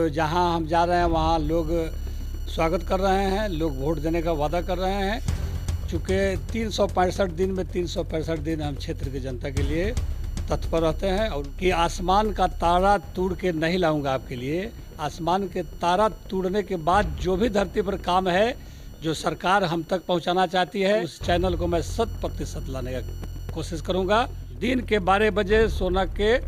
जहां हम जा रहे हैं वहां लोग स्वागत कर रहे हैं, लोग वोट देने का वादा कर रहे हैं। चूँकि 365 दिन में 365 दिन हम क्षेत्र की जनता के लिए तत्पर रहते हैं और कि आसमान का तारा तोड़ के नहीं लाऊंगा आपके लिए। आसमान के तारा तोड़ने के बाद जो भी धरती पर काम है, जो सरकार हम तक पहुंचाना चाहती है, उस चैनल को मैं 100% लाने का कोशिश करूंगा। दिन के 12 बजे सोना के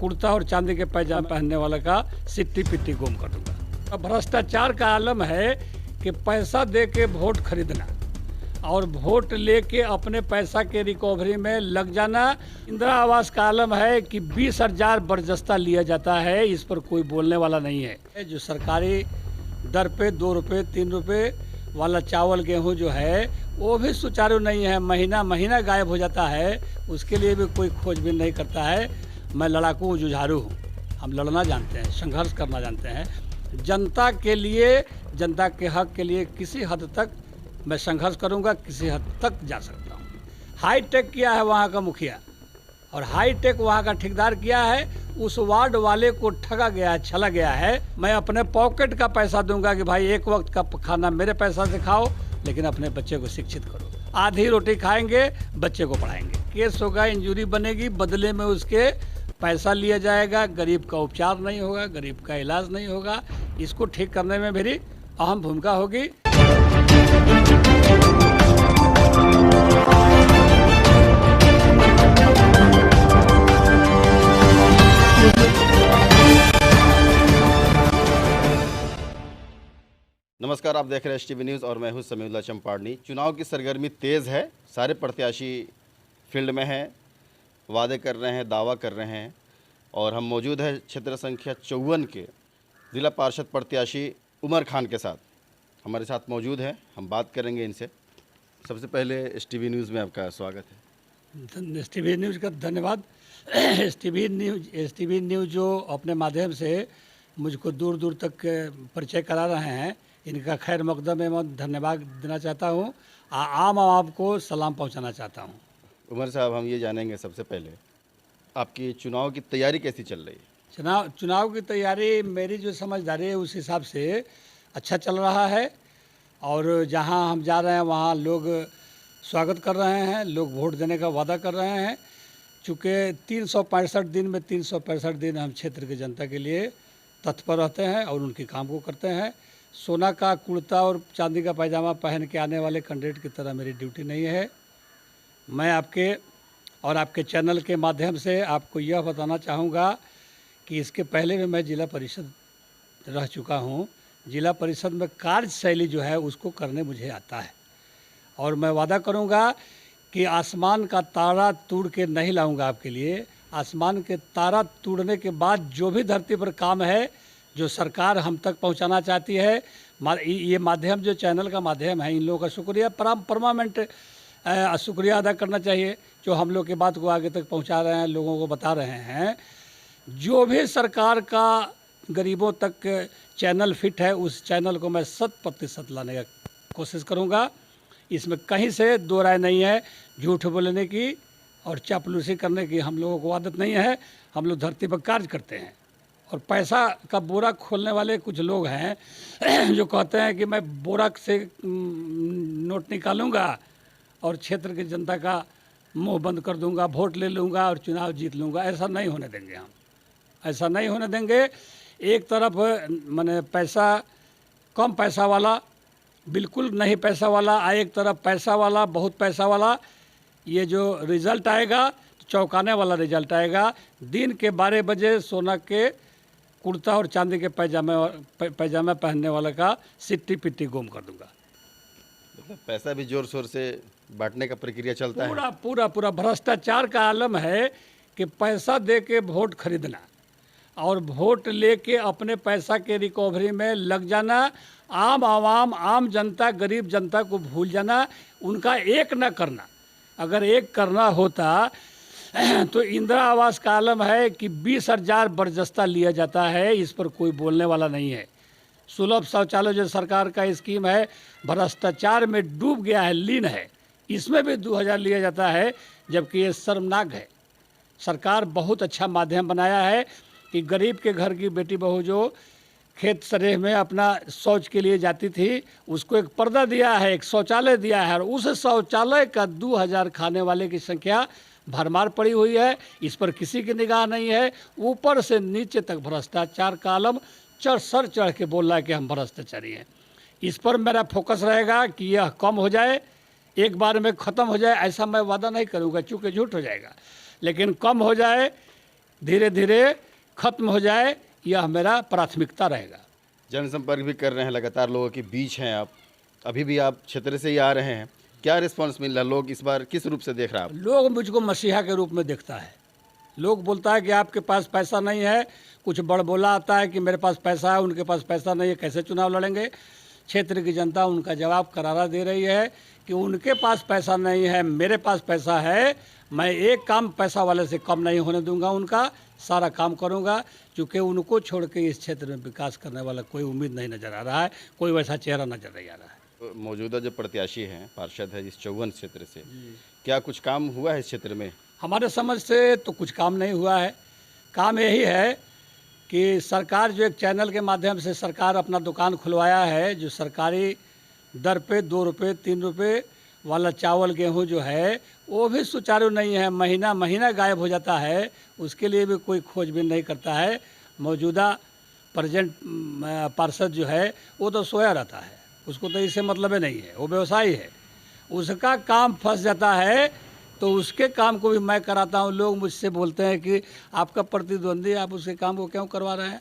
कुर्ता और चांदी के पैजामा पहनने वाले का सिट्टी पिट्टी गुम कर दूंगा। भ्रष्टाचार का आलम है कि पैसा दे के वोट खरीदना और वोट लेके अपने पैसा के रिकवरी में लग जाना। इंदिरा आवास का आलम है कि 20,000 बरजस्ता लिया जाता है, इस पर कोई बोलने वाला नहीं है। जो सरकारी दर पे 2 रुपये 3 रुपये वाला चावल गेहूं जो है वो भी सुचारू नहीं है, महीना महीना गायब हो जाता है, उसके लिए भी कोई खोजबीन नहीं करता है। मैं लड़ाकू जुझारू हूँ, हम लड़ना जानते हैं, संघर्ष करना जानते हैं। जनता के लिए, जनता के हक के लिए किसी हद तक मैं संघर्ष करूंगा, किसी हद तक जा सकता हूं। हाई टेक किया है वहां का मुखिया और हाई टेक वहां का ठेकेदार किया है, उस वार्ड वाले को ठगा गया है, छला गया है। मैं अपने पॉकेट का पैसा दूंगा कि भाई एक वक्त का खाना मेरे पैसा से खाओ, लेकिन अपने बच्चे को शिक्षित करो। आधी रोटी खाएंगे, बच्चे को पढ़ाएंगे। केस होगा, इंजरी बनेगी, बदले में उसके पैसा लिया जाएगा, गरीब का उपचार नहीं होगा, गरीब का इलाज नहीं होगा। इसको ठीक करने में मेरी अहम भूमिका होगी। नमस्कार, आप देख रहे हैं एसटीवी न्यूज़ और मैं हूं समीउल्लाह चंपारनी। चुनाव की सरगर्मी तेज़ है, सारे प्रत्याशी फील्ड में हैं, वादे कर रहे हैं, दावा कर रहे हैं और हम मौजूद हैं क्षेत्र संख्या 54 के ज़िला पार्षद प्रत्याशी उमर खान के साथ। हमारे साथ मौजूद हैं, हम बात करेंगे इनसे। सबसे पहले एसटीवी न्यूज़ में आपका स्वागत है। एसटीवी न्यूज़ का धन्यवाद। एसटीवी न्यूज़ जो अपने माध्यम से मुझको दूर दूर तक परिचय करा रहे हैं, इनका खैर मकदम में मैं धन्यवाद देना चाहता हूँ। आम आवाम को सलाम पहुँचाना चाहता हूँ। उमर साहब, हम ये जानेंगे सबसे पहले आपकी चुनाव की तैयारी कैसी चल रही है? चुनाव की तैयारी मेरी जो समझदारी है उस हिसाब से अच्छा चल रहा है और जहां हम जा रहे हैं वहां लोग स्वागत कर रहे हैं, लोग वोट देने का वादा कर रहे हैं। चूँकि 365 दिन में 365 दिन हम क्षेत्र की जनता के लिए तत्पर रहते हैं और उनके काम को करते हैं। सोना का कुर्ता और चांदी का पैजामा पहन के आने वाले कैंडिडेट की तरह मेरी ड्यूटी नहीं है। मैं आपके और आपके चैनल के माध्यम से आपको यह बताना चाहूँगा कि इसके पहले भी मैं जिला परिषद रह चुका हूँ। जिला परिषद में कार्यशैली जो है उसको करने मुझे आता है और मैं वादा करूँगा कि आसमान का तारा तोड़ के नहीं लाऊंगा आपके लिए। आसमान के तारा तोड़ने के बाद जो भी धरती पर काम है, जो सरकार हम तक पहुंचाना चाहती है, ये माध्यम जो चैनल का माध्यम है, इन लोगों का शुक्रिया परमानेंट शुक्रिया अदा करना चाहिए जो हम लोग की बात को आगे तक पहुंचा रहे हैं, लोगों को बता रहे हैं। जो भी सरकार का गरीबों तक चैनल फिट है, उस चैनल को मैं 100% लाने का कोशिश करूंगा। इसमें कहीं से दो राय नहीं है। झूठ बोलने की और चापलूसी करने की हम लोगों को आदत नहीं है। हम लोग धरती पर कार्य करते हैं और पैसा का बोरा खोलने वाले कुछ लोग हैं जो कहते हैं कि मैं बोरा से नोट निकालूंगा और क्षेत्र की जनता का मुंह बंद कर दूंगा, वोट ले लूँगा और चुनाव जीत लूँगा। ऐसा नहीं होने देंगे हम, ऐसा नहीं होने देंगे। एक तरफ माने पैसा, कम पैसा वाला, बिल्कुल नहीं पैसा वाला, एक तरफ पैसा वाला, बहुत पैसा वाला, ये जो रिज़ल्ट आएगा तो चौंकाने वाला रिज़ल्ट आएगा। दिन के 12 बजे सोना के कुर्ता और चांदी के पैजामा पहनने वाले का सिट्टी पिट्टी गुम कर दूंगा। मतलब पैसा भी जोर शोर से बांटने का प्रक्रिया चलता है। पूरा भ्रष्टाचार का आलम है कि पैसा दे के वोट खरीदना और वोट लेके अपने पैसा के रिकवरी में लग जाना। आम आवाम, आम जनता, गरीब जनता को भूल जाना, उनका एक न करना। अगर एक करना होता तो इंदिरा आवास का आलम है कि 20,000 बरजस्ता लिया जाता है, इस पर कोई बोलने वाला नहीं है। सुलभ शौचालय जो सरकार का स्कीम है, भ्रष्टाचार में डूब गया है, लीन है, इसमें भी 2,000 लिया जाता है, जबकि ये शर्मनाक है। सरकार बहुत अच्छा माध्यम बनाया है कि गरीब के घर की बेटी बहू जो खेत सरेह में अपना शौच के लिए जाती थी, उसको एक पर्दा दिया है, एक शौचालय दिया है, और उस शौचालय का 2000 खाने वाले की संख्या भरमार पड़ी हुई है। इस पर किसी की निगाह नहीं है। ऊपर से नीचे तक भ्रष्टाचार का आलम सर चढ़ के बोल रहा है कि हम भ्रष्टाचारी हैं। इस पर मेरा फोकस रहेगा कि यह कम हो जाए, एक बार में ख़त्म हो जाए ऐसा मैं वादा नहीं करूँगा, चूँकि झूठ हो जाएगा, लेकिन कम हो जाए, धीरे धीरे ख़त्म हो जाए, यह मेरा प्राथमिकता रहेगा। जनसंपर्क भी कर रहे हैं, लगातार लोगों के बीच हैं आप, अभी भी आप क्षेत्र से ही आ रहे हैं, क्या रिस्पांस मिल रहा है? लोग इस बार किस रूप से देख रहे हैं आप? लोग मुझको मसीहा के रूप में देखता है। लोग बोलता है कि आपके पास पैसा नहीं है, कुछ बड़बोला आता है कि मेरे पास पैसा है, उनके पास पैसा नहीं है, कैसे चुनाव लड़ेंगे। क्षेत्र की जनता उनका जवाब करारा दे रही है कि उनके पास पैसा नहीं है, मेरे पास पैसा है, मैं एक काम पैसा वाले से कम नहीं होने दूंगा, उनका सारा काम करूंगा, क्योंकि उनको छोड़ के इस क्षेत्र में विकास करने वाला कोई उम्मीद नहीं नज़र आ रहा है, कोई वैसा चेहरा नजर नहीं आ रहा है। मौजूदा जो प्रत्याशी हैं, पार्षद है इस 54 क्षेत्र से, क्या कुछ काम हुआ है इस क्षेत्र में? हमारे समझ से तो कुछ काम नहीं हुआ है। काम यही है कि सरकार जो एक चैनल के माध्यम से सरकार अपना दुकान खुलवाया है, जो सरकारी दर पे 2 रुपये 3 रुपये वाला चावल गेहूं जो है वो भी सुचारू नहीं है, महीना महीना गायब हो जाता है, उसके लिए भी कोई खोजबीन नहीं करता है। मौजूदा प्रेजेंट पार्षद जो है वो तो सोया रहता है, उसको तो इससे मतलब ही नहीं है, वो व्यवसायी है, उसका काम फंस जाता है तो उसके काम को भी मैं कराता हूँ। लोग मुझसे बोलते हैं कि आपका प्रतिद्वंदी, आप उसके काम को क्यों करवा रहे हैं?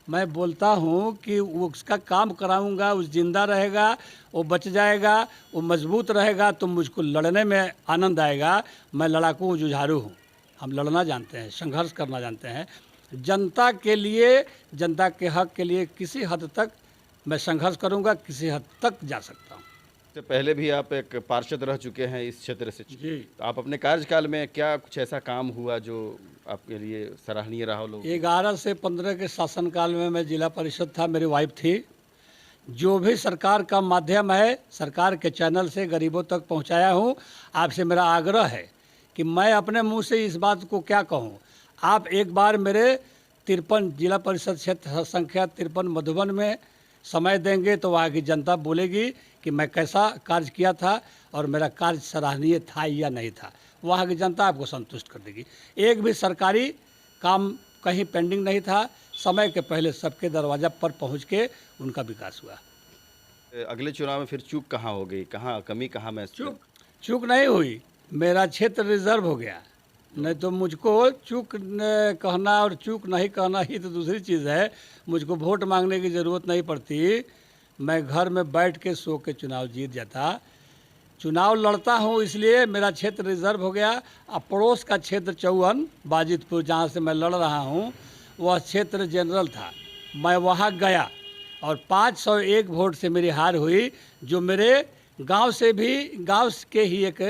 मैं बोलता हूँ कि उसका काम कराऊंगा, उस जिंदा रहेगा, वो बच जाएगा, वो मजबूत रहेगा तो मुझको लड़ने में आनंद आएगा। मैं लड़ाकू हूँ, जुझारू हूँ, हम लड़ना जानते हैं, संघर्ष करना जानते हैं। जनता के लिए, जनता के हक के लिए किसी हद तक मैं संघर्ष करूँगा, किसी हद तक जा सकता हूँ। इससे पहले भी आप एक पार्षद रह चुके हैं इस क्षेत्र से जी। तो आप अपने कार्यकाल में क्या कुछ ऐसा काम हुआ जो आपके लिए सराहनीय रहा हो? लोग 11 से 15 के शासनकाल में मैं जिला परिषद था, मेरी वाइफ थी। जो भी सरकार का माध्यम है, सरकार के चैनल से गरीबों तक पहुंचाया हूं। आपसे मेरा आग्रह है कि मैं अपने मुंह से इस बात को क्या कहूं, आप एक बार मेरे 53 जिला परिषद क्षेत्र संख्या 53 मधुबन में समय देंगे तो वहाँ की जनता बोलेगी कि मैं कैसा कार्य किया था और मेरा कार्य सराहनीय था या नहीं था। वहाँ की जनता आपको संतुष्ट कर देगी। एक भी सरकारी काम कहीं पेंडिंग नहीं था, समय के पहले सबके दरवाजा पर पहुँच के उनका विकास हुआ। अगले चुनाव में फिर चूक कहाँ हो गई, कहाँ कमी, कहाँ महसूस? चूक नहीं हुई, मेरा क्षेत्र रिजर्व हो गया। नहीं तो मुझको चूक कहना और चूक नहीं कहना ही तो दूसरी चीज़ है। मुझको वोट मांगने की ज़रूरत नहीं पड़ती, मैं घर में बैठ के सो के चुनाव जीत जाता। चुनाव लड़ता हूँ इसलिए मेरा क्षेत्र रिजर्व हो गया। अब पड़ोस का क्षेत्र 54 बाजितपुर जहाँ से मैं लड़ रहा हूँ, वह क्षेत्र जनरल था। मैं वहाँ गया और 501 वोट से मेरी हार हुई। जो मेरे गांव से भी, गांव के ही एक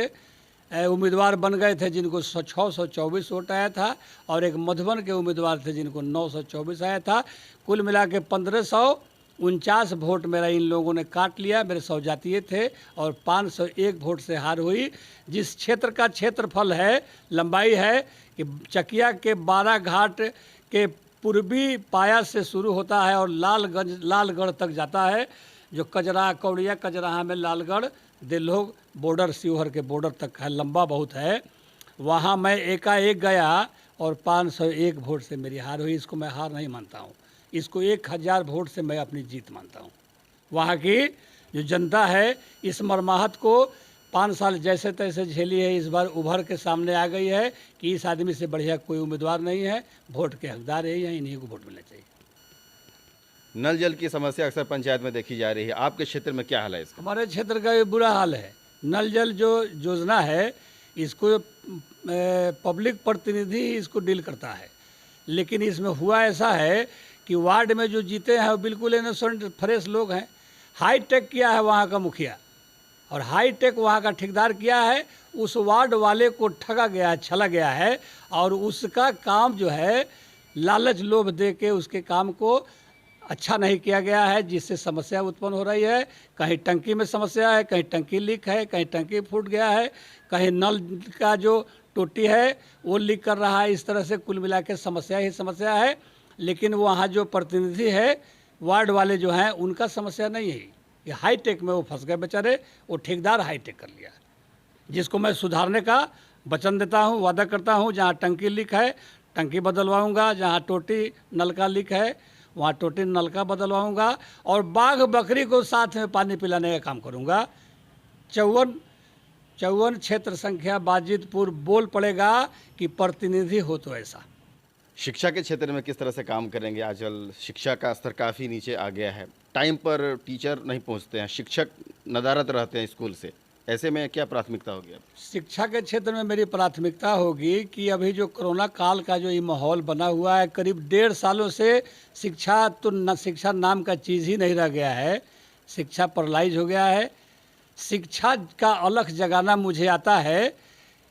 उम्मीदवार बन गए थे जिनको 624 वोट आया था, और एक मधुबन के उम्मीदवार थे जिनको 924 आया था। कुल मिला के 1549 वोट मेरा इन लोगों ने काट लिया। मेरे सौजातीय थे और 501 वोट से हार हुई। जिस क्षेत्र का क्षेत्रफल है, लंबाई है कि चकिया के 12 घाट के पूर्वी पाया से शुरू होता है और लालगढ़ तक जाता है, जो कजरा कौड़िया कजराहा में लालगढ़ देलोग बॉर्डर शिवहर के बॉर्डर तक है, लंबा बहुत है। वहाँ मैं एकाएक गया और 501 वोट से मेरी हार हुई। इसको मैं हार नहीं मानता हूँ, इसको 1000 वोट से मैं अपनी जीत मानता हूँ। वहाँ की जो जनता है इस मरमाहत को 5 साल जैसे तैसे झेली है, इस बार उभर के सामने आ गई है कि इस आदमी से बढ़िया कोई उम्मीदवार नहीं है, वोट के हकदार यही हैं, इन्हीं को वोट मिलना चाहिए। नल जल की समस्या अक्सर पंचायत में देखी जा रही है, आपके क्षेत्र में क्या हाल है इसका? हमारे क्षेत्र का ये बुरा हाल है। नल जल जो योजना है इसको पब्लिक प्रतिनिधि ही इसको डील करता है, लेकिन इसमें हुआ ऐसा है कि वार्ड में जो जीते हैं वो बिल्कुल इनोसेंट फ्रेश लोग हैं। हाई टेक किया है वहाँ का मुखिया और हाई टेक वहाँ का ठेकेदार किया है। उस वार्ड वाले को ठगा गया है, छला गया है, और उसका काम जो है लालच लोभ दे के उसके काम को अच्छा नहीं किया गया है, जिससे समस्या उत्पन्न हो रही है। कहीं टंकी में समस्या है, कहीं टंकी लीक है, कहीं टंकी फूट गया है, कहीं नल का जो टोटी है वो लीक कर रहा है। इस तरह से कुल मिला के समस्या ही समस्या है। लेकिन वहाँ जो प्रतिनिधि है वार्ड वाले जो हैं उनका समस्या नहीं है। ये हाई टेक में वो फंस गए बेचारे, वो ठेकेदार हाई टेक कर लिया, जिसको मैं सुधारने का वचन देता हूँ, वादा करता हूँ। जहाँ टंकी लीक है टंकी बदलवाऊँगा, जहाँ टोटी नलका लीक है वहाँ टोटी नलका बदलवाऊँगा, और बाघ बकरी को साथ में पानी पिलाने का काम करूँगा। 54 क्षेत्र संख्या बाजितपुर बोल पड़ेगा कि प्रतिनिधि हो तो ऐसा। शिक्षा के क्षेत्र में किस तरह से काम करेंगे? आजकल शिक्षा का स्तर काफ़ी नीचे आ गया है, टाइम पर टीचर नहीं पहुंचते हैं, शिक्षक नदारद रहते हैं स्कूल से, ऐसे में क्या प्राथमिकता होगी अब? शिक्षा के क्षेत्र में मेरी प्राथमिकता होगी कि अभी जो कोरोना काल का जो ये माहौल बना हुआ है, करीब 1.5 सालों से शिक्षा नाम का चीज़ ही नहीं रह गया है। शिक्षा पैरालाइज हो गया है। शिक्षा का अलख जगाना मुझे आता है,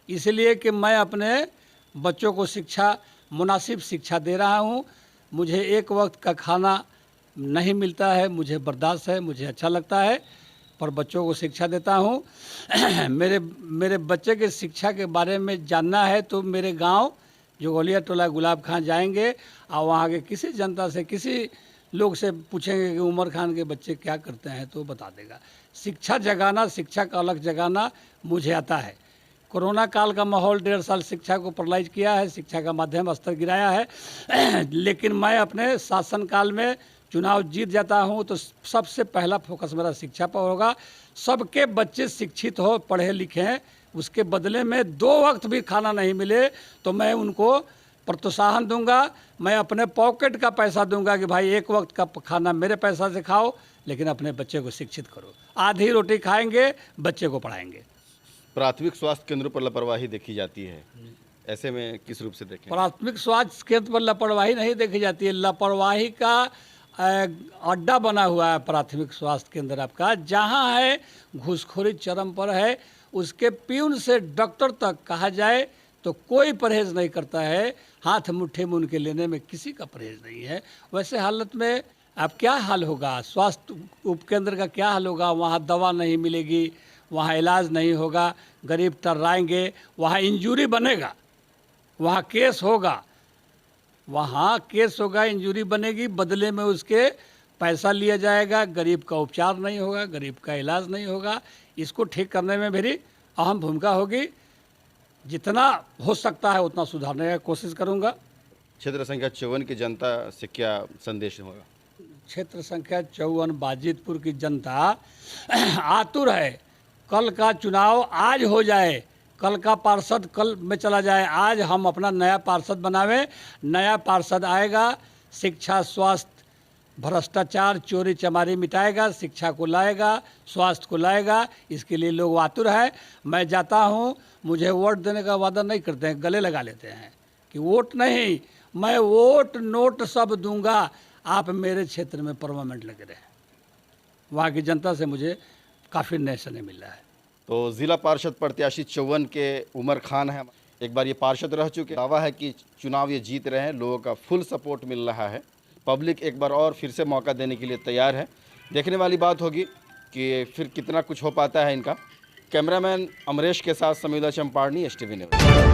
इसलिए कि मैं अपने बच्चों को मुनासिब शिक्षा दे रहा हूँ। मुझे एक वक्त का खाना नहीं मिलता है, मुझे बर्दाश्त है, मुझे अच्छा लगता है, पर बच्चों को शिक्षा देता हूँ। मेरे बच्चे के शिक्षा के बारे में जानना है तो मेरे गांव जोगोलिया टोला गुलाब खान जाएंगे और वहाँ के किसी जनता से, किसी लोग से पूछेंगे कि उमर खान के बच्चे क्या करते हैं तो बता देगा। शिक्षा जगाना, शिक्षा का अलग जगाना मुझे आता है। कोरोना काल का माहौल 1.5 साल शिक्षा को पैरालाइज किया है, शिक्षा का माध्यम स्तर गिराया है। लेकिन मैं अपने शासनकाल में चुनाव जीत जाता हूं तो सबसे पहला फोकस मेरा शिक्षा पर होगा। सबके बच्चे शिक्षित हो, पढ़े लिखें, उसके बदले में 2 वक्त भी खाना नहीं मिले तो मैं उनको प्रोत्साहन दूंगा। मैं अपने पॉकेट का पैसा दूंगा कि भाई 1 वक्त का खाना मेरे पैसा से खाओ, लेकिन अपने बच्चे को शिक्षित करो। आधी रोटी खाएंगे, बच्चे को पढ़ाएंगे। प्राथमिक स्वास्थ्य केंद्रों पर लापरवाही देखी जाती है, ऐसे में किस रूप से देखें? प्राथमिक स्वास्थ्य केंद्र पर लापरवाही नहीं देखी जाती है। लापरवाही का अड्डा बना हुआ है प्राथमिक स्वास्थ्य केंद्र आपका, जहाँ है घूसखोरी चरम पर है। उसके प्यून से डॉक्टर तक कहा जाए तो कोई परहेज नहीं करता है। हाथ मुट्ठी में उनके लेने में किसी का परहेज नहीं है। वैसे हालत में अब क्या हाल होगा, स्वास्थ्य उपकेंद्र का क्या हाल होगा? वहाँ दवा नहीं मिलेगी, वहाँ इलाज नहीं होगा, गरीब टर्राएंगे, वहाँ इंजूरी बनेगा, वहाँ केस होगा, इंजूरी बनेगी, बदले में उसके पैसा लिया जाएगा, गरीब का उपचार नहीं होगा, गरीब का इलाज नहीं होगा। इसको ठीक करने में मेरी अहम भूमिका होगी। जितना हो सकता है उतना सुधारने का कोशिश करूँगा। क्षेत्र संख्या 54 की जनता से क्या संदेश होगा? क्षेत्र संख्या 54 बाजितपुर की जनता आतुर है। कल का चुनाव आज हो जाए, कल का पार्षद कल में चला जाए। आज हम अपना नया पार्षद बनावें। नया पार्षद आएगा, शिक्षा, स्वास्थ्य, भ्रष्टाचार, चोरी चमारी मिटाएगा, शिक्षा को लाएगा, स्वास्थ्य को लाएगा। इसके लिए लोग आतुर है। मैं जाता हूँ, मुझे वोट देने का वादा नहीं करते हैं, गले लगा लेते हैं कि वोट नहीं, मैं वोट नोट सब दूंगा, आप मेरे क्षेत्र में परमानेंट लगे रहें। वहाँ की जनता से मुझे काफ़ी न्याय मिल रहा है। तो ज़िला पार्षद प्रत्याशी 54 के उमर खान है, एक बार ये पार्षद रह चुके, दावा है कि चुनाव ये जीत रहे हैं, लोगों का फुल सपोर्ट मिल रहा है, पब्लिक एक बार और फिर से मौका देने के लिए तैयार है। देखने वाली बात होगी कि फिर कितना कुछ हो पाता है इनका। कैमरामैन अमरेश के साथ समीउल्लाह चंपारनी, STV न्यूज़।